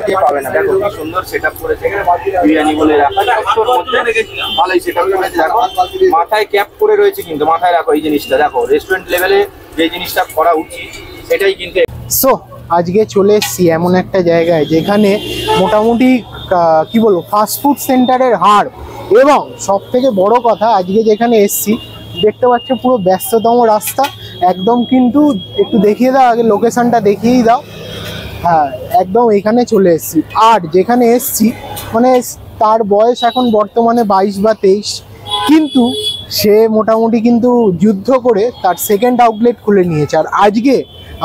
খুঁজে পাবে না। দেখো কি সুন্দর সেটআপ করেছে, বিরিয়ানি বলে রাখা ভালোই সেটআপ করেছে। দেখো মাথায় ক্যাপ করে রয়েছে, কিন্তু মাথায় রাখো এই জিনিসটা, দেখো রেস্টুরেন্ট লেভেলে যে জিনিসটা করা উচিত সেটাই কিন্তু। সো আজকে চলে এসেছি এমন একটা জায়গায় যেখানে মোটামুটি কি বলবো ফাস্টফুড সেন্টারের হার, এবং সব থেকে বড় কথা আজকে যেখানে এসছি দেখতে পাচ্ছ পুরো ব্যস্ততম রাস্তা একদম, কিন্তু একটু দেখিয়ে দাও আগে, লোকেশনটা দেখিয়েই দাও। হ্যাঁ একদম এখানে চলে এসেছি। আর যেখানে এসছি মানে তার বয়স এখন বর্তমানে 22 বা 23, কিন্তু সে মোটামুটি কিন্তু যুদ্ধ করে তার সেকেন্ড আউটলেট খুলে নিয়েছে। আর আজকে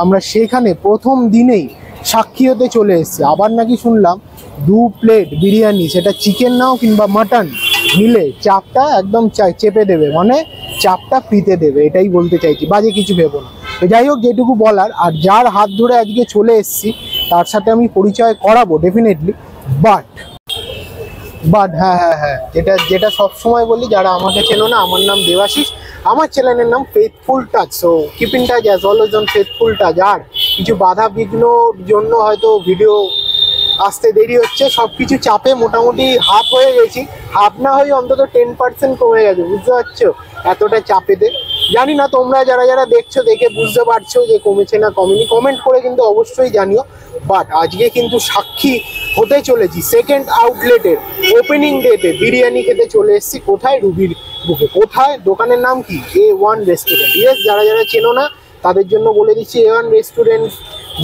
আমরা সেখানে প্রথম দিনেই সাক্ষী হতে চলে এসেছি। আবার নাকি শুনলাম 2 প্লেট বিরিয়ানি, সেটা চিকেন নাও কিংবা মাটন নিলে চাপটা একদম চেপে দেবে, মানে চাপটা ফ্রিতে দেবে, এটাই বলতে চাইছি, বাজে কিছু ভেবো না। তো যাই হোক, যেটুকু বলার, আর যার হাত ধরে আজকে চলে এসেছি তার সাথে আমি পরিচয় করাবো ডেফিনেটলি। বাট হ্যাঁ যেটা সবসময় বলি, যারা আমাকে চেনো না, আমার নাম দেবাশিস, আমার চ্যানেলের নাম Faithful Touch. So keep in touch as always on Faithful Touch. আর কিছু বাধা বিঘ্নর জন্য হয়তো ভিডিও আসতে দেরি হচ্ছে, সব কিছু চাপে মোটামুটি হাফ হয়ে গেছি, হাফ না হয়ে অন্তত 10% কমে গেছে, বুঝতে পারছো এতটা চাপেতে। জানি না তোমরা যারা দেখছো দেখে বুঝতে পারছো যে কমেছে না কমেনি, কমেন্ট করে কিন্তু অবশ্যই জানিও। বাট আজকে কিন্তু সাক্ষী হতে চলেছি সেকেন্ড আউটলেটের ওপেনিং ডেতে বিরিয়ানি খেতে চলে এসেছি। কোথায়? রুবির বুকে। কোথায়? দোকানের নাম কি? A1 restaurant. ইয়েস, যারা চেনো না তাদের জন্য বলে দিচ্ছি, A1 রেস্টুরেন্ট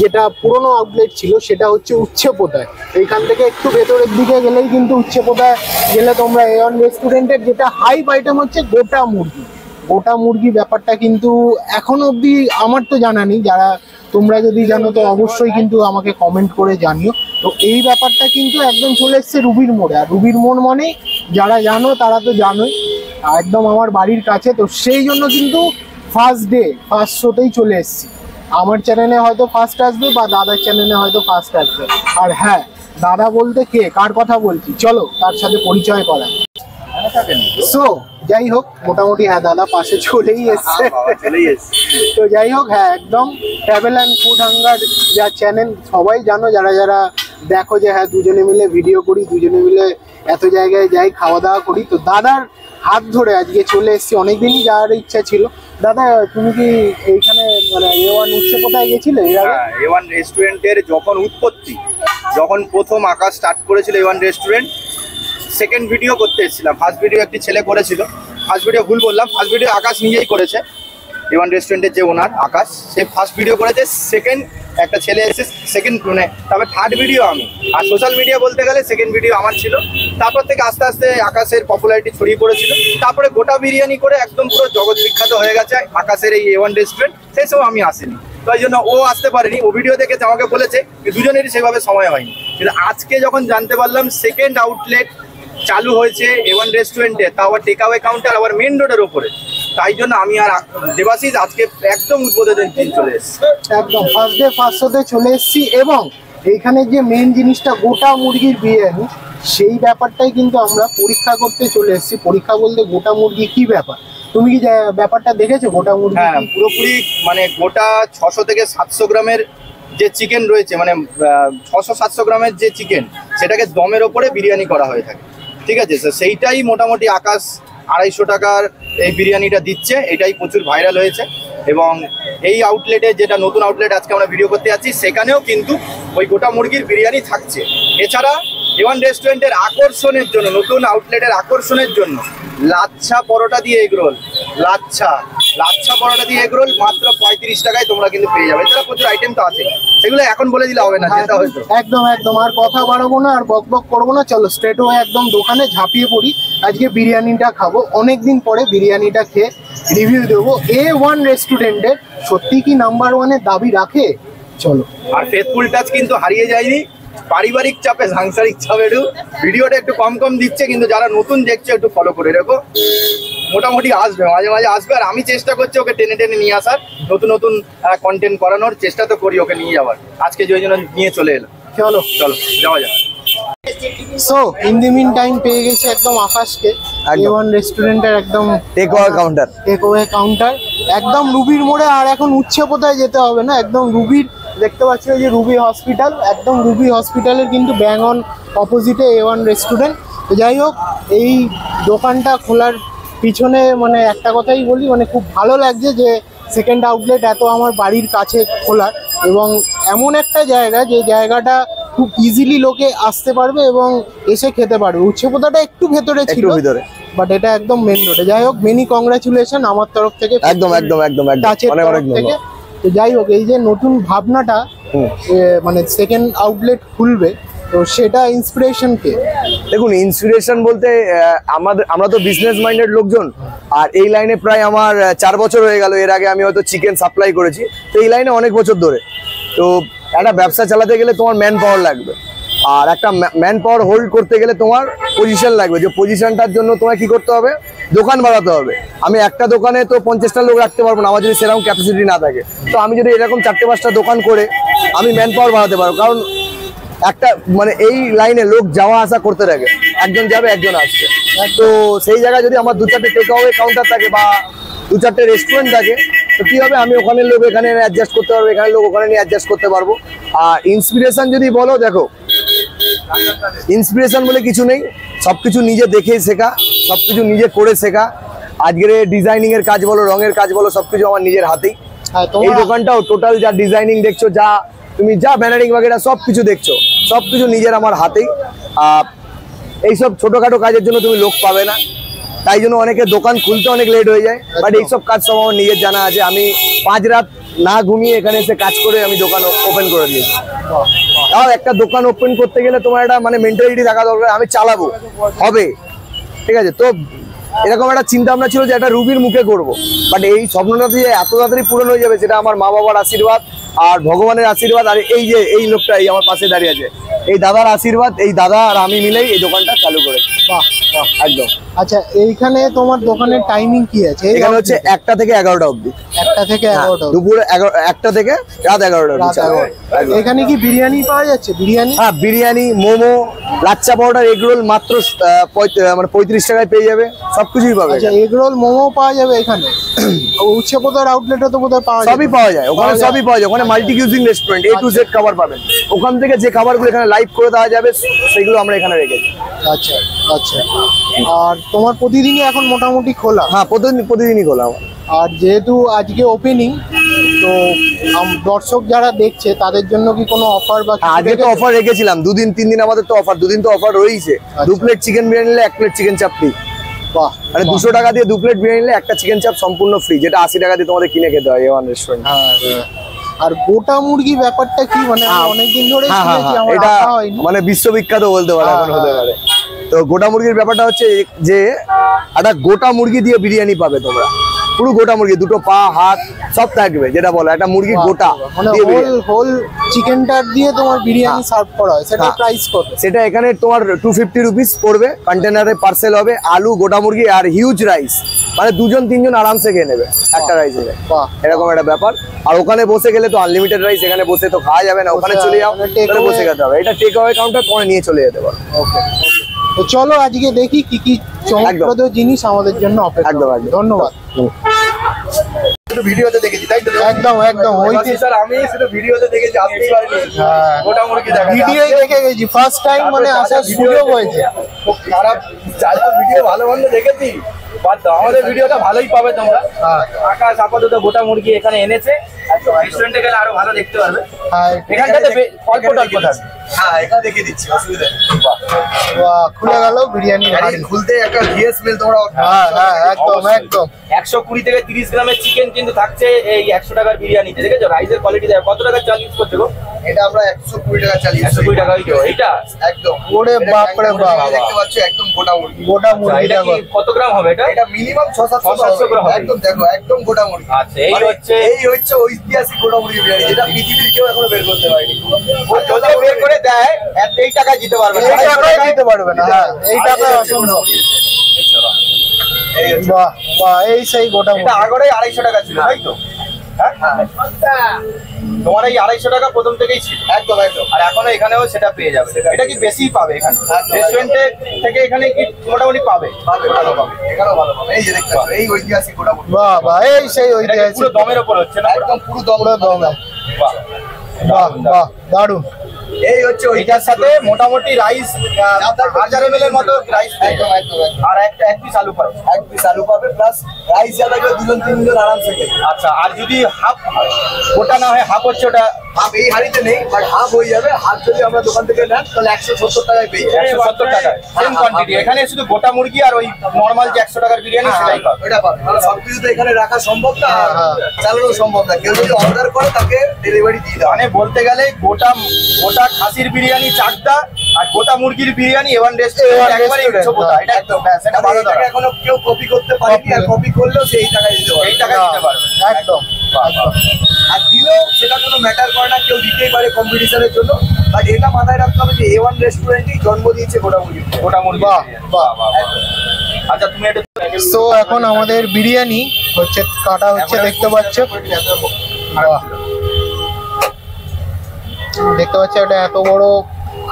যেটা পুরনো আউটলেট ছিল সেটা হচ্ছে উচ্ছেপোতায়। এইখান থেকে একটু ভেতরের দিকে গেলেই কিন্তু উচ্ছেপোতায় গেলে তোমরা A1 রেস্টুরেন্টের যেটা হাইপ আইটেম হচ্ছে গোটা মুরগি। গোটা মুরগি ব্যাপারটা কিন্তু এখনো অবধি আমার তো জানা নেই, যারা তোমরা যদি জানো তো অবশ্যই কিন্তু আমাকে কমেন্ট করে জানিও। তো এই ব্যাপারটা কিন্তু একদম চলে এসছে রুবির মোড়ে। আর রুবির মোড় মানে যারা জানো তারা তো জানোই, একদম আমার বাড়ির কাছে। তো সেই জন্য কিন্তু ফার্স্ট শোতেই চলে এসছি। আমার চ্যানেলে হয়তো ফার্স্ট আসবে বা দাদার চ্যানেলে হয়তো ফার্স্ট আসবে। আর হ্যাঁ, দাদা বলতে কে, কার কথা বলছি, চলো তার সাথে পরিচয় করা। সো যাই হোক, মোটামুটি হ্যাঁ দাদা পাশে চলেই এসছে। তো যাই হোক, হ্যাঁ একদম ট্রাভেল অ্যান্ড ফুড হাঙ্গার যা চ্যানেল সবাই জানো, যারা দেখো যে হ্যাঁ দুজনে মিলে ভিডিও করি, দুজনে মিলে এত জায়গায় যাই, খাওয়া দাওয়া করি। তো দাদার হাত ধরে আজকে চলে এসেছি, অনেকদিনই যাওয়ার ইচ্ছা ছিল। দাদা তুমি কি এইখানে মানে A1 উচ্ছেপোতায় গেছিলে? A1 রেস্টুরেন্টের যখন উৎপত্তি, যখন প্রথম আকাশ স্টার্ট করেছিল A1 রেস্টুরেন্ট, সেকেন্ড ভিডিও করতে এসেছিলাম। ফার্স্ট ভিডিও একটি ছেলে করেছিল, ফার্স্ট ভিডিও ভুল বললাম, ফার্স্ট ভিডিও আকাশ নিজেই করেছে। A1 রেস্টুরেন্টের যে ওনার আকাশ, সে ফার্স্ট ভিডিও করেছে। সেকেন্ড একটা ছেলে এসে সেকেন্ড, মানে তারপর থার্ড ভিডিও আমি। আর সোশ্যাল মিডিয়া বলতে গেলে সেকেন্ড ভিডিও আমার ছিল। তারপর থেকে আস্তে আস্তে আকাশের পপুলারিটি ছড়িয়ে পড়েছিল। তারপরে গোটা বিরিয়ানি করে একদম পুরো জগৎ বিখ্যাত হয়ে গেছে আকাশের এই A1 রেস্টুরেন্ট। সেই সময় আমি আসিনি, তাই জন্য ও আসতে পারেনি। ও ভিডিও দেখে আমাকে বলেছে, দুজনেরই সেভাবে সময় হয়নি। কিন্তু আজকে যখন জানতে পারলাম সেকেন্ড আউটলেট চালু হয়েছে A1 রেস্টুরেন্টে, তাও আবার টেক অ্যাওয়ে কাউন্টার, আবার মেন রোডের ওপরে, তাই জন্য আমি আর দেবাশিস আজকে একদম উদ্বোধনের দিন চলে এসেছি। একদম ফার্স্ট শোতে চলে এসেছি। এবং এইখানে যে মেন জিনিসটা গোটা মুরগির বিরিয়ানি, সেই ব্যাপারটাই কিন্তু আমরা পরীক্ষা করতে চলে এসেছি। পরীক্ষা বলতে গোটা মুরগি কি ব্যাপার, তুমি কি ব্যাপারটা দেখেছো গোটা মুরগি? হ্যাঁ, পুরোপুরি মানে গোটা 600 থেকে 700 গ্রামের যে চিকেন রয়েছে, মানে 600-700 গ্রামের যে চিকেন, সেটাকে দমের ওপরে বিরিয়ানি করা হয়ে থাকে। ঠিক আছে, সেইটাই মোটামুটি আকাশ 250 টাকার এই বিরিয়ানিটা দিচ্ছে, এটাই প্রচুর ভাইরাল হয়েছে। এবং এই আউটলেটে, যেটা নতুন আউটলেট আজকে আমরা ভিডিও করতে যাচ্ছি, সেখানেও কিন্তু ওই গোটা মুরগির বিরিয়ানি থাকছে। এছাড়া A1 রেস্টুরেন্টের আকর্ষণের জন্য, নতুন আউটলেটের আকর্ষণের জন্য লাচ্ছা পরোটা দিয়ে এগরোল, লাচ্ছা পরোটা দিয়ে এগরোল মাত্র 35 টাকায় তোমরা কিন্তু পেয়ে যাবে। এছাড়া প্রচুর আইটেম তো আছে, সেগুলো এখন বলে দিলে হবে না, যেটা হয়তো। একদম আর কথা বাড়াবো না, আর বক করবো না, চলো স্ট্রেট ওয়ে একদম দোকানে ঝাঁপিয়ে পড়ি। আজকে বিরিয়ানিটা খাবো, অনেকদিন পরে বিরিয়ানিটা খেয়ে রিভিউ দেবো। A1 রেস্টুরেন্টের সত্যি কি নাম্বার 1-এর দাবি রাখে, চলো। আর ফেথফুল টাচ কিন্তু হারিয়ে যায়নি, পারিবারিক চাপে, সাংসারিক চাপে একটু ভিডিওটা একটু কম দিচ্ছে, কিন্তু যারা নতুন দেখছে একটু ফলো করে রেখো। মোটামুটি আসবে, মাঝে মাঝে আসবে। আর আমি চেষ্টা করছি ওকে টেনে নিয়ে আসার, নতুন কন্টেন্ট করানোর চেষ্টা তো করি ওকে নিয়ে যাওয়ার। আজকে যে জন্য নিয়ে চলে এলাম, চলো যাওয়া যাক। So in the meantime পেয়ে গেছে একদম আকাশকে, A1 রেস্টুরেন্টের একদম টেক ওয়ে কাউন্টার একদম রুবির মোড়ে। আর এখন উচ্ছেপোতায় যেতে হবে না, একদম রুবির দেখতে পাচ্ছি ওই যে রুবি হসপিটাল, একদম রুবি হসপিটালের কিন্তু ব্যাং অন অপোজিটে A1 রেস্টুরেন্ট। তো যাই হোক, এই দোকানটা খোলার পিছনে মানে একটা কথাই বলি, মানে খুব ভালো লাগছে যে সেকেন্ড আউটলেট এত আমার বাড়ির কাছে খোলা, এবং এমন একটা জায়গা যে জায়গাটা খুব ইজিলি লোকে আসতে পারবে এবং এসে খেতে পারবে। উচ্চপদাটা একটু ভেতরে ছিল, বাট এটা একদম মেন রোডে। যাই হোক, মেনি কংগ্রাচুলেশন আমার তরফ থেকে, একদম একদম একদম অনেক অনেক ধন্যবাদ। তো যাই হোক, এই যে নতুন ভাবনাটা মানে সেকেন্ড আউটলেট খুলবে, তো সেটা ইন্সপিরেশন কে? দেখুন, ইন্সপিরেশন বলতে আমরা তো বিজনেস মাইন্ডেড লোকজন, আর এই লাইনে প্রায় আমার 4 বছর হয়ে গেল। এর আগে আমি হয়তো চিকেন সাপ্লাই করেছি, তো এই লাইনে অনেক বছর ধরে। তো একটা ব্যবসা চালাতে গেলে তোমার ম্যান পাওয়ার লাগবে, আর একটা ম্যান পাওয়ার হোল্ড করতে গেলে তোমার পজিশন লাগবে। যে পজিশনটার জন্য তোমায় কি করতে হবে? দোকান বাড়াতে হবে। আমি একটা দোকানে তো 50টা লোক রাখতে পারবো না, আমার যদি সেরকম ক্যাপাসিটি না থাকে। তো আমি যদি এরকম 4-5টা দোকান করে আমি ম্যান পাওয়ার বাড়াতে পারবো, কারণ একটা মানে এই লাইনে লোক যাওয়া আসা করতে থাকে, একজন যাবে একজন আসবে। তো সেই জায়গায় যদি আমার 2-4টে টেক অ্যাওয়ে কাউন্টার থাকে বা 2-4টে রেস্টুরেন্ট থাকে, তো কি হবে? আমি ওখানে লোক এখানে অ্যাডজাস্ট করতে পারবো, এখানে লোক ওখানে নিয়ে অ্যাডজাস্ট করতে পারবো। আর ইন্সপিরেশন যদি বলো, দেখো ইন্সপিরেশন বলে কিছু নেই, সবকিছু নিজে দেখে শেখা, সবকিছু নিজে করে শেখা। আজকের ডিজাইনিং এর কাজ বলো, রঙের কাজ বলো, সবকিছু আমার নিজের হাতেই। এই দোকানটাও টোটাল যা ডিজাইনিং দেখছো, যা তুমি যা ব্যানারিং বাগেরা সবকিছু দেখছো, সবকিছু নিজের আমার হাতেই। এইসব ছোটখাটো কাজের জন্য তুমি লোক পাবে না, তাই জন্য অনেকে দোকান খুলতে অনেক লেট হয়ে যায়। বাট এইসব কাজ সব আমার নিজের জানা আছে। আমি 5 রাত না ঘুমিয়ে এখানে এসে কাজ করে আমি দোকান ওপেন করে দিয়েছি। তাও একটা দোকান ওপেন করতে গেলে তোমার একটা মানে মেন্টালিটি থাকা দরকার, আমি চালাবো, হবে, ঠিক আছে? তো এরকম একটা চিন্তা ভাবনা ছিল যে একটা রুবির মুখে করবো, বাট এই স্বপ্নটা যে এত তাড়াতাড়ি পূরণ হয়ে যাবে, সেটা আমার মা বাবার আশীর্বাদ আর ভগবানের আশীর্বাদ, আর এই যে এই লোকটা এই আমার পাশে দাঁড়িয়ে আছে, এই দাদার আশীর্বাদ। এই দাদা আর আমি মিলেই এই দোকানটা চালু করেছি। বাহ, একদম। আচ্ছা, এইখানে তোমার দোকানের টাইমিং কি আছে? এখানে হচ্ছে 1টা থেকে 11টা অবধি। 1টা থেকে 11টা দুপুরে 1টা থেকে রাত 11টা। এখানে কি বিরিয়ানি পাওয়া যাচ্ছে? বিরিয়ানি? হ্যাঁ, বিরিয়ানি, মোমো, লাচ্চা পাউডার, এগ রোল মাত্র মানে 35 টাকায় পেয়ে যাবে, সবকিছুই পাবে। আচ্ছা, এগ রোল, মোমো পাওয়া যাবে এখানে? উচ্চপদার আউটলেটে তো বোধহয় পাওয়া যায়। সবই পাওয়া যায় ওখানে, সবই পাওয়া যায় ওখানে। Multi cuisine restaurant, A to Z খাবার পাবেন ওখান থেকে। যে খাবারগুলো এখানে লাইভ করে দেওয়া যাবে সেগুলো আমরা এখানে রেখেছি। আচ্ছা আচ্ছা। আর তোমার প্রতিদিনই এখন মোটামুটি খোলা? হ্যাঁ, প্রতিদিনই খোলা আমার। আর যেহেতু আজকে ওপেনিং, তো দর্শক যারা দেখছে তাদের জন্য কি কোনো অফার বা? আজকে তো অফার রেখেছিলাম 2 দিন 3 দিন, আমাদের তো অফার 2 দিন তো অফার রয়েছে। 2 প্লেট চিকেন বিরিয়ানি নিলে 1 প্লেট চিকেন চাপ ফ্রি। বাহ, মানে 200 টাকা দিয়ে 2 প্লেট বিরিয়ানি নিলে একটা চিকেন চাপ সম্পূর্ণ ফ্রি, যেটা 80 টাকা দিয়ে তোমাদের কিনে খেতে হয় A1 রেস্টুরেন্ট। আর গোটা মুরগি ব্যাপারটা কি? মানে অনেকদিন ধরে এটা মানে বিশ্ববিখ্যাত বলতে পারো, এখন হতে পারে। তো গোটা মুরগির ব্যাপারটা হচ্ছে যে একটা গোটা মুরগি দিয়ে বিরিয়ানি পাবে তোমরা, পুরো গোটা মুরগি, 2টো পা হাত সব থাকবে, যেটা বলে একটা মুরগি গোটা হোল চিকেনটা দিয়ে তোমার বিরিয়ানি সার্ভ করা হয়। সেটা প্রাইস কত? সেটা এখানে তোমার 250 রুপিস পড়বে, কন্টেনারে পার্সেল হবে, আলু, গোটা মুরগি আর হিউজ রাইস, মানে 2-3 জন আরামসে খেয়ে নেবে একটা রাইসে, এরকম একটা ব্যাপার। আর ওখানে বসে গেলে তো আনলিমিটেড রাইস, এখানে বসে তো খাওয়া যাবে না, ওখানে চলে যাও, বসে খেতে হবে। এটা টেক অ্যাওয়ে কাউন্টার, পরে নিয়ে চলে যেতে পারো। তো চলো আজকে দেখি কি কি চমকপ্রদ জিনিস আমাদের জন্য অপেক্ষা। একদম। ধন্যবাদ। ভিডিওতে দেখেছি, তাই তো? একদম একদম। ওই স্যার, আমি শুধু ভিডিওতে দেখেছি, আসতেই পারিনি। গোটা মুরগি দেখা, ভিডিওই দেখে গেছি, ফার্স্ট টাইম মানে আসার সুযোগ হয়েছে। খুব খারাপ, যারা ভিডিও ভালো মন্দ দেখেছি, বাদ দাও, আমাদের ভিডিওটা ভালোই পাবে তোমরা। আকাশ আপাতত গোটা মুরগি এখানে এনেছে, রেস্টুরেন্টে গেলে আরো ভালো দেখতে পারবে। এখানটাতে অল্প অল্প থাকবে। হ্যাঁ, এটা দেখে দিচ্ছি, অসুবিধা নেই। বাহ, খুলে গেল বিরিয়ানি খুলতে একটা ঘি স্মেল তোমরা। হ্যাঁ, একদম একদম। 120 থেকে 30 গ্রামের চিকেন কিন্তু থাকছে এই 100 টাকার বিরিয়ানিতে। দেখেছো রাইসের কোয়ালিটি দেখো। কত টাকা চাল ইউজ করছো গো? এটা আমরা 120 টাকা চাল ইউজ 120 টাকা হইতো এটা একদম। ওরে বাপ রে বাপ, দেখতে পাচ্ছ একদম গোটা মুরগি। গোটা মুরগি দেখো। কত গ্রাম হবে এটা? এটা মিনিমাম 600-700 গ্রাম হবে। একদম দেখো, একদম গোটা মুরগি। আচ্ছা, এই হচ্ছে ঐতিহাসিক গোটা মুরগি বিরিয়ানি, যেটা পৃথিবীর কেউ এখনো বের করতে পারেনি। যদি বের করে দেয়, এই টাকা দিতে পারবে না, এই টাকায় দিতে পারবে না। হ্যাঁ, এই টাকায় অসম্ভব। বাহ বাহ, এই সেই গোটা মুরগি। এটা আগরে 250 টাকা ছিল, তাই তো? তোমার এই 250 টাকা প্রথম থেকেই ছিল। একদম একদম। আর এখনো এখানেও সেটা পেয়ে যাবে। এটা কি বেশি পাবে এখানে? রেস্টুরেন্টে থেকে এখানে কি মোটামুটি পাবে? ভালো পাবে, এখানেও ভালো পাবে। এই যে দেখতে পাচ্ছ, এই ঐতিহাসিক গোটা মুরগি। বাহ বাহ, এই সেই ঐতিহাসিক। পুরো দমের উপর হচ্ছে না? একদম পুরো দম। বাহ, বাহ বাহ দারুণ। এই হচ্ছে ওইটার সাথে মোটামুটি রাইস 1000 ml এর মতো রাইস, আর একটা এক পিস আলু পাবে, প্লাস রাইস যা থাকবে 2-3 জন আরামসে খেতে। আচ্ছা, আর যদি হাফ ওটা না হয়, হাফ হচ্ছে ওটা হাফ এই হাঁড়িতে নেই, বাট হাফ হয়ে যাবে। হাফ যদি আমরা দোকান থেকে নেন তাহলে 170 টাকায় পেয়ে যাবেন। 170 টাকা সেম কোয়ান্টিটি। এখানে শুধু গোটা মুরগি আর ওই নরমাল যে 100 টাকার বিরিয়ানি সেটাই পাবে। ওটা পাবে, মানে সবকিছু তো এখানে রাখা সম্ভব না, চালানো সম্ভব না। কেউ যদি অর্ডার করে তাকে ডেলিভারি দিয়ে দেওয়া। মানে বলতে গেলে গোটা খাসির বিরিয়ানি চারটা আর গোটা মুরগির বিরিয়ানি এওয়ান রেস্টুরেন্ট একবারে উচ্চপতা। এটা একদম সেটা ভালো। এটাকে এখনো কেউ কপি করতে পারেনি, আর কপি করলেও সেই টাকায় দিতে পারবে, এই টাকা দিতে পারবে একদম। আর দিলেও সেটা কোনো ম্যাটার করে না, কেউ দিতেই পারে কম্পিটিশনের জন্য। বাট এটা মাথায় রাখতে হবে যে A1 রেস্টুরেন্টই জন্ম দিয়েছে গোটা মুরগি। বাহ বাহ। আচ্ছা, তুমি এটা তো এখন আমাদের বিরিয়ানি হচ্ছে কাটা হচ্ছে, দেখতে পাচ্ছ। বাহ, দেখতে পাচ্ছ এটা এত বড়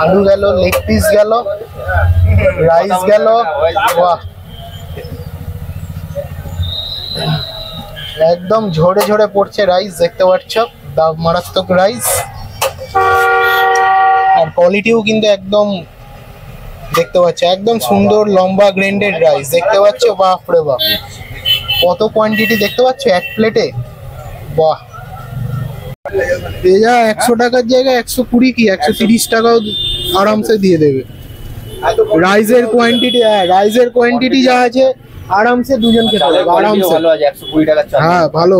আলু গেল, লেগ পিস গেল, রাইস গেল। বাহ, একদম ঝরে ঝরে পড়ছে রাইস, দেখতে পাচ্ছ। মারাত্মক রাইস, আর কোয়ালিটিও কিন্তু একদম দেখতে পাচ্ছ, একদম সুন্দর লম্বা গ্রেন্ডেড রাইস, দেখতে পাচ্ছ। বাপ রে বাপ, কত কোয়ান্টিটি দেখতে পাচ্ছ এক প্লেটে। বাহ, যা 100 টাকার জায়গায় 120 কি 130 টাকাও আরামসে দিয়ে দেবে। রাইসের কোয়ান্টিটি, রাইসের কোয়ান্টিটি যা আছে আরামসে দুজন খেতে পারবে আরামসে। ভালো আছে 120 টাকা চাল। হ্যাঁ ভালো।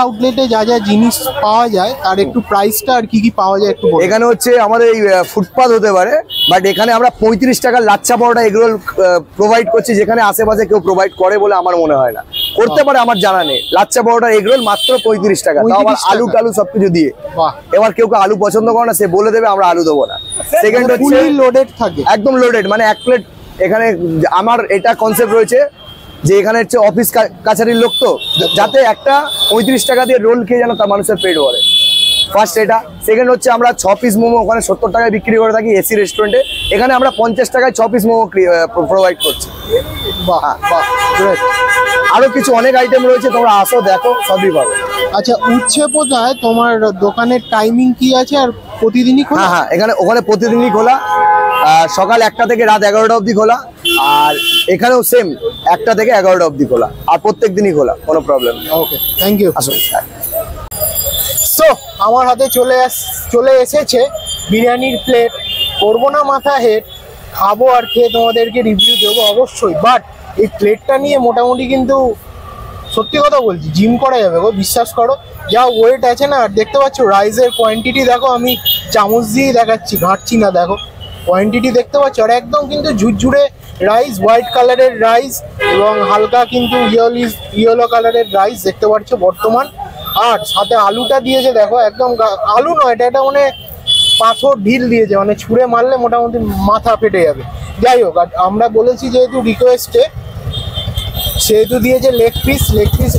আউটলেটে যা যা জিনিস পাওয়া যায় তার একটু প্রাইসটা আর কি কি পাওয়া যায় একটু বলুন। এখানে হচ্ছে আমাদের এই ফুটপাথ হতে পারে, বাট এখানে আমরা 35 টাকার লাচ্ছা পরোটা এগরোল প্রোভাইড করছি, যেখানে আশেপাশে কেউ প্রোভাইড করে বলে আমার মনে হয় না। করতে পারে, আমার জানা নেই। লাচ্ছা পরোটা এগরোল মাত্র 35 টাকা, তাও আবার আলু টালু সবকিছু দিয়ে। এবার কেউ আলু পছন্দ করে না, সে বলে দেবে আমরা আলু দেবো না। সেকেন্ড হচ্ছে লোডেড থাকে, একদম লোডেড, মানে এক প্লেট। এখানে আমার এটা কনসেপ্ট রয়েছে যে এখানে হচ্ছে অফিস কাছারির লোক, তো যাতে একটা 35 টাকা দিয়ে রোল খেয়ে যেন তার মানুষের পেট ভরে, ফার্স্ট এটা। সেকেন্ড হচ্ছে আমরা 6 পিস মোমো ওখানে 70 টাকায় বিক্রি করে থাকি এসি রেস্টুরেন্টে, এখানে আমরা 50 টাকায় 6 পিস মোমো প্রোভাইড করছি। আরো কিছু অনেক আইটেম রয়েছে, তোমরা আসো দেখো, সবই পাবে। আচ্ছা, উচ্ছে পোতায় তোমার দোকানের টাইমিং কি আছে আর প্রতিদিনই খোলা? হ্যাঁ, ওখানে প্রতিদিনই খোলা, সকাল 1টা থেকে রাত 11টা অবধি খোলা। আর এখানেও সেম 1টা থেকে 11টা অবধি খোলা, আর প্রত্যেক দিনই খোলা, কোনো প্রবলেম নেই। ওকে, থ্যাংক ইউ। আসুন। সো আমার হাতে চলে এসেছে বিরিয়ানির প্লেট। করবো না মাথা হেড, খাবো আর খেয়ে তোমাদেরকে রিভিউ দেবো অবশ্যই। বাট এই প্লেটটা নিয়ে মোটামুটি কিন্তু সত্যি কথা বলছি জিম করা যাবে গো, বিশ্বাস করো। যা ওয়েট আছে না, আর দেখতে পাচ্ছ রাইসের কোয়ান্টিটি দেখো, আমি চামচ দিয়েই দেখাচ্ছি, ঘাঁটছি না, দেখো কোয়ান্টিটি দেখতে পাচ্ছ। আর একদম কিন্তু ঝুরঝুরে রাইস, হোয়াইট কালারের রাইস এবং হালকা কিন্তু ইয়েলো কালারের রাইস দেখতে পাচ্ছ বর্তমান। আর সাথে আলুটা দিয়েছে দেখো, একদম আলু নয়, এটা মানে পাথর ঢিল দিয়েছে, মানে ছুঁড়ে মারলে মোটামুটি মাথা ফেটে যাবে। যাই হোক, আর আমরা বলেছি যেহেতু রিকোয়েস্টে, সেহেতু দিয়েছে লেগ পিস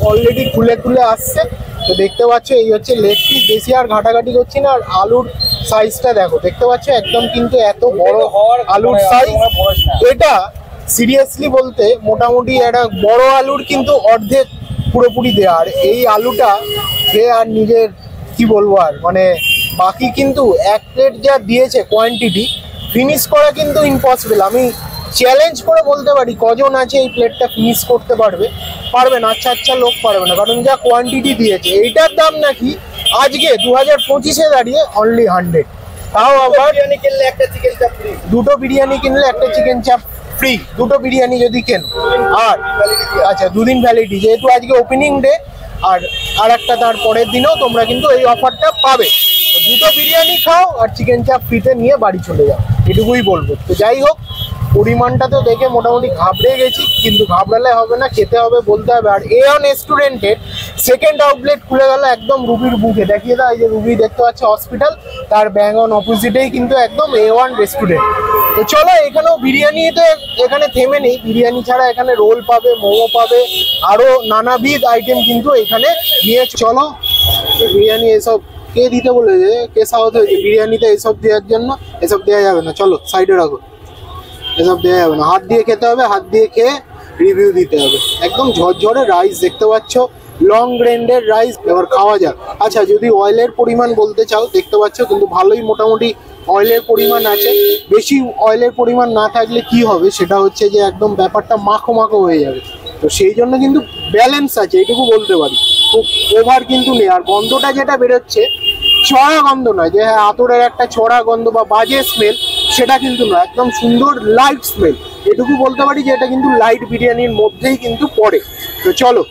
অলরেডি খুলে আসছে। তো দেখতে পাচ্ছ এই হচ্ছে লেগ পিস, বেশি আর ঘাটাঘাটি করছি না। আর আলুর সাইজটা দেখো, দেখতে পাচ্ছ একদম কিন্তু এত বড় আলুর সাইজ। এটা সিরিয়াসলি বলতে মোটামুটি একটা বড় আলুর কিন্তু অর্ধেক পুরোপুরি দেওয়া। আর এই আলুটা খেয়ে আর নিজের কি বলবো, আর মানে বাকি কিন্তু এক প্লেট যা দিয়েছে কোয়ান্টিটি, ফিনিশ করা কিন্তু ইম্পসিবল। আমি চ্যালেঞ্জ করে বলতে পারি কজন আছে এই প্লেটটা ফিনিশ করতে পারবে না। আচ্ছা লোক পারবে না, কারণ যা কোয়ান্টিটি দিয়েছে। এইটার দাম নাকি আজকে 2025-এ দাঁড়িয়ে অনলি 100। তাও আবার বিরিয়ানি কিনলে একটা চিকেন চাপ ফ্রি, দুটো বিরিয়ানি কিনলে একটা চিকেন চাপ ফ্রি, দুটো বিরিয়ানি যদি কেন। আর আচ্ছা, 2 দিন ভ্যালিডিটি, যেহেতু আজকে ওপেনিং ডে, আর একটা তার পরের দিনেও তোমরা কিন্তু এই অফারটা পাবে। তো দুটো বিরিয়ানি খাও আর চিকেন চাপ ফ্রিতে নিয়ে বাড়ি চলে যাও, এটুকুই বলবো। তো যাই হোক, পরিমাণটা তো দেখে মোটামুটি ঘাবড়ে গেছি, কিন্তু ঘাবড়ালে হবে না, খেতে হবে, বলতে হবে। আর A1 রেস্টুরেন্টের সেকেন্ড আউটলেট খুলে গেল একদম রুবির বুকে, দেখিয়ে দাও। এই যে রুবি দেখতে পাচ্ছে হসপিটাল, তার ব্যাং অন অপোজিটেই কিন্তু একদম A1 রেস্টুরেন্ট। তো চলো, এখানেও বিরিয়ানিতে এখানে থেমে নেই, বিরিয়ানি ছাড়া এখানে রোল পাবে, মোমো পাবে, আরও নানাবিধ আইটেম কিন্তু এখানে নিয়ে চলো। বিরিয়ানি এসব কে দিতে বলেছে, কে সাহস হয়েছে বিরিয়ানিতে এসব দেওয়ার জন্য? এসব দেওয়া যাবে না, চলো সাইডে রাখো, এসব দেওয়া যাবে না। হাত দিয়ে খেতে হবে, হাত দিয়ে খেয়ে রিভিউ দিতে হবে। একদম ঝরঝরে রাইস দেখতে পাচ্ছ, লং গ্রেন্ডের রাইস। এবার খাওয়া যাক। আচ্ছা, যদি অয়েলের পরিমাণ বলতে চাও, দেখতে পাচ্ছ কিন্তু ভালোই মোটামুটি অয়েলের পরিমাণ আছে। বেশি অয়েলের পরিমাণ না থাকলে কি হবে, সেটা হচ্ছে যে একদম ব্যাপারটা মাখো মাখো হয়ে যাবে। তো সেই জন্য কিন্তু ব্যালেন্স আছে, এইটুকু বলতে পারি। খুব ওভার কিন্তু নেই। আর গন্ধটা যেটা বেরোচ্ছে, চড়া গন্ধ নয় যে হ্যাঁ আতরের একটা চড়া গন্ধ বা বাজে স্মেল, সেটা কিন্তু নয়। একদম সুন্দর লাইট স্মেল, এটুকু বলতে পারি যে এটা কিন্তু লাইট বিরিয়ানির মধ্যেই কিন্তু পড়ে। তো চলো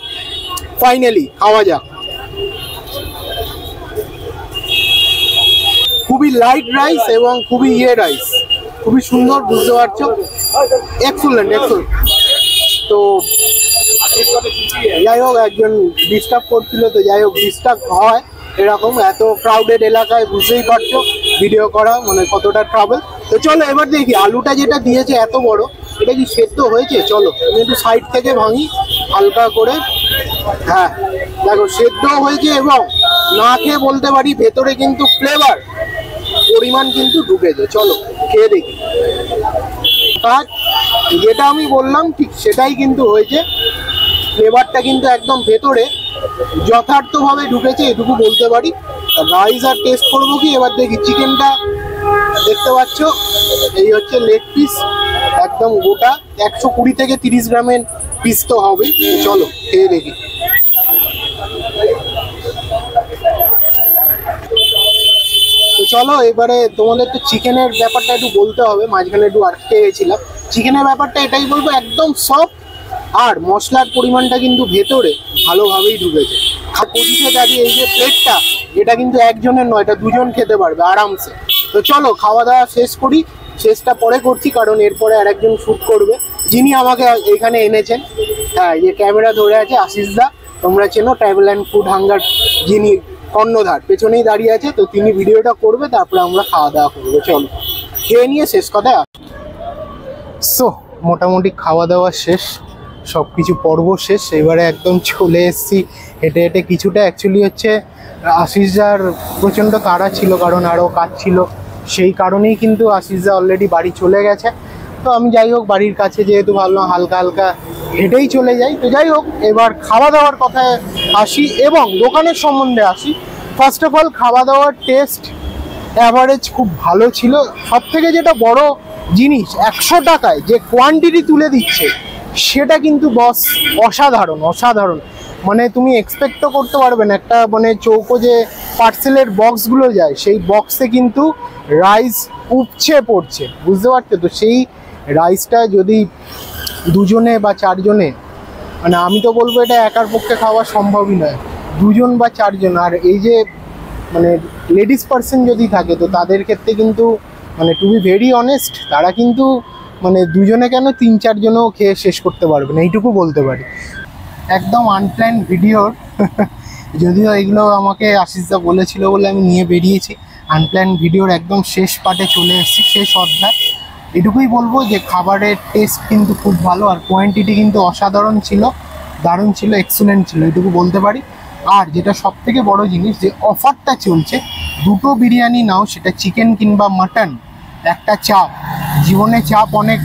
ফাইনালি খাওয়া যাক। খুবই লাইট রাইস এবং খুবই রাইস, খুবই সুন্দর, বুঝতে পারছো। Excellent excellent. তো যাই হোক, একজন ডিস্টার্ব করছিল, তো যাই হোক ডিস্টার্ব হয় এরকম এত ক্রাউডেড এলাকায়, বুঝতেই পারছো ভিডিও করা মানে কতটা ট্রাভেল। তো চলো এবার দেখি আলুটা যেটা দিয়েছে এত বড়, এটা কি সেদ্ধ হয়েছে? চলো আমি একটু সাইড থেকে ভাঙি হালকা করে। হ্যাঁ দেখো সেদ্ধ হয়েছে, এবং না খেয়ে বলতে পারি ভেতরে কিন্তু ফ্লেভার পরিমাণ কিন্তু ঢুকেছে। চলো খেয়ে দেখি। আর যেটা আমি বললাম ঠিক সেটাই কিন্তু হয়েছে, ফ্লেভারটা কিন্তু একদম ভেতরে যথার্থভাবে ঢুকেছে, এটুকু বলতে পারি। রাইস আর টেস্ট করবো কি, এবার দেখি। চিকেনটা দেখতে পাচ্ছ, এই হচ্ছে লেগ পিস, একদম গোটা 120 থেকে 30 গ্রামের পিস তো হবে। চলো খেয়ে দেখি। তো চলো এবারে তোমাদের তো চিকেনের ব্যাপারটা একটু বলতে হবে, মাঝখানে একটু আটকে গেছিলাম। চিকেনের ব্যাপারটা এটাই বলবো, একদম সফট, আর মশলার পরিমাণটা কিন্তু ভেতরে ভালোভাবেই ঢুকেছে। পঁচিশে দাঁড়িয়ে এই যে প্লেটটা, এটা কিন্তু একজনের নয়, এটা দুজন খেতে পারবে আরামসে। তো চলো খাওয়া দাওয়া শেষ করি, শেষটা পরে করছি কারণ এরপরে আরেকজন শ্যুট করবে, যিনি আমাকে এখানে এনেছেন। হ্যাঁ, যে ক্যামেরা ধরে আছে আশিস দা, তোমরা চেনো, ট্রাভেল অ্যান্ড ফুড হাঙ্গার যিনি কর্ণধার, পেছনেই দাঁড়িয়ে আছে। তো তিনি ভিডিওটা করবে, তারপরে আমরা খাওয়া দাওয়া করবো। চলো খেয়ে নিয়ে শেষ কথা। সো মোটামুটি খাওয়া দাওয়া শেষ, সব কিছু পর্ব শেষ। এবারে একদম চলে এসেছি হেঁটে হেঁটে কিছুটা। অ্যাকচুয়ালি হচ্ছে আশিসদার প্রচণ্ড তাড়া ছিল, কারণ আরও কাজ ছিল, সেই কারণেই কিন্তু আশিসদা অলরেডি বাড়ি চলে গেছে। তো আমি যাই হোক বাড়ির কাছে যেহেতু ভাবলাম হালকা হালকা হেঁটেই চলে যাই। তো যাই হোক এবার খাওয়া দাওয়ার কথায় আসি এবং দোকানের সম্বন্ধে আসি। ফার্স্ট অফ অল খাওয়া দাওয়ার টেস্ট অ্যাভারেজ খুব ভালো ছিল। সব থেকে যেটা বড় জিনিস, 100 টাকায় যে কোয়ান্টিটি তুলে দিচ্ছে সেটা কিন্তু বস অসাধারণ অসাধারণ। মানে তুমি এক্সপেক্টও করতে পারবে না, একটা মানে চৌকো যে পার্সেলের বক্সগুলো যায়, সেই বক্সে কিন্তু রাইস উপচে পড়ছে, বুঝতে পারছো। তো সেই রাইসটা যদি দুজনে বা চারজনে, মানে আমি তো বলবো এটা একার পক্ষে খাওয়া সম্ভবই নয়, দুজন বা চারজন। আর এই যে মানে লেডিস পার্সন যদি থাকে, তো তাদের ক্ষেত্রে কিন্তু মানে টু বি ভেরি অনেস্ট, তারা কিন্তু মানে দুজনে কেন 3-4 জনও খেয়ে শেষ করতে পারবে না, এইটুকু বলতে পারি। একদম আনপ্ল্যান ভিডিওর যদিও এগুলো আমাকে আশিসদা বলেছিল বলে আমি নিয়ে বেরিয়েছি। আনপ্ল্যান ভিডিওর একদম শেষ পার্টে চলে এসেছি, শেষ অধ্যায়। এটুকুই বলবো যে খাবারের টেস্ট কিন্তু খুব ভালো, আর কোয়ান্টিটি কিন্তু অসাধারণ ছিল, দারুণ ছিল, এক্সেলেন্ট ছিল, এটুকু বলতে পারি। আর যেটা সব থেকে বড় জিনিস, যে অফারটা চলছে, দুটো বিরিয়ানি নাও, সেটা চিকেন কিংবা মাটন, একটা চাপ। জীবনে চাপ অনেক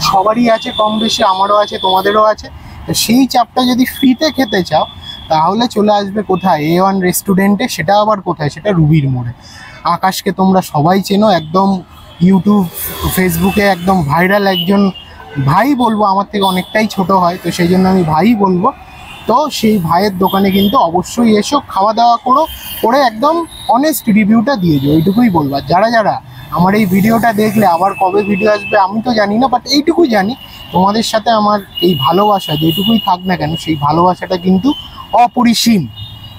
সবারই আছে কম বেশি, আমারও আছে, তোমাদেরও আছে। তো সেই চাপটা যদি ফ্রিতে খেতে চাও, তাহলে চলে আসবে কোথায়, A1 রেস্টুরেন্টে। সেটা আবার কোথায়, সেটা রুবির মোড়ে। আকাশকে তোমরা সবাই চেনো, একদম ইউটিউব ফেসবুকে একদম ভাইরাল একজন ভাই বলবো, আমার থেকে অনেকটাই ছোট হয়, তো সেই জন্য আমি ভাই বলবো। তো সেই ভাইয়ের দোকানে কিন্তু অবশ্যই এসো, খাওয়া দাওয়া করে একদম অনেস্ট রিভিউটা দিয়ে দিও, এইটুকুই বলবো। যারা যারা আমার এই ভিডিওটা দেখলে, আবার কবে ভিডিও আসবে আমি তো জানি না, বাট এইটুকুই জানি তোমাদের সাথে আমার এই ভালোবাসা যেটুকুই থাক না কেন, সেই ভালোবাসাটা কিন্তু অপরিসীম।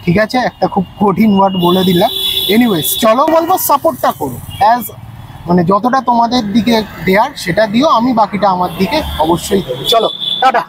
ঠিক আছে, একটা খুব কঠিন ওয়ার্ড বলে দিলাম। এনিওয়েজ চলো বলবো সাপোর্টটা করো, অ্যাজ মানে যতটা তোমাদের দিকে দেয়ার সেটা দিও, আমি বাকিটা আমার দিকে অবশ্যই দেবো। চলো টাটা।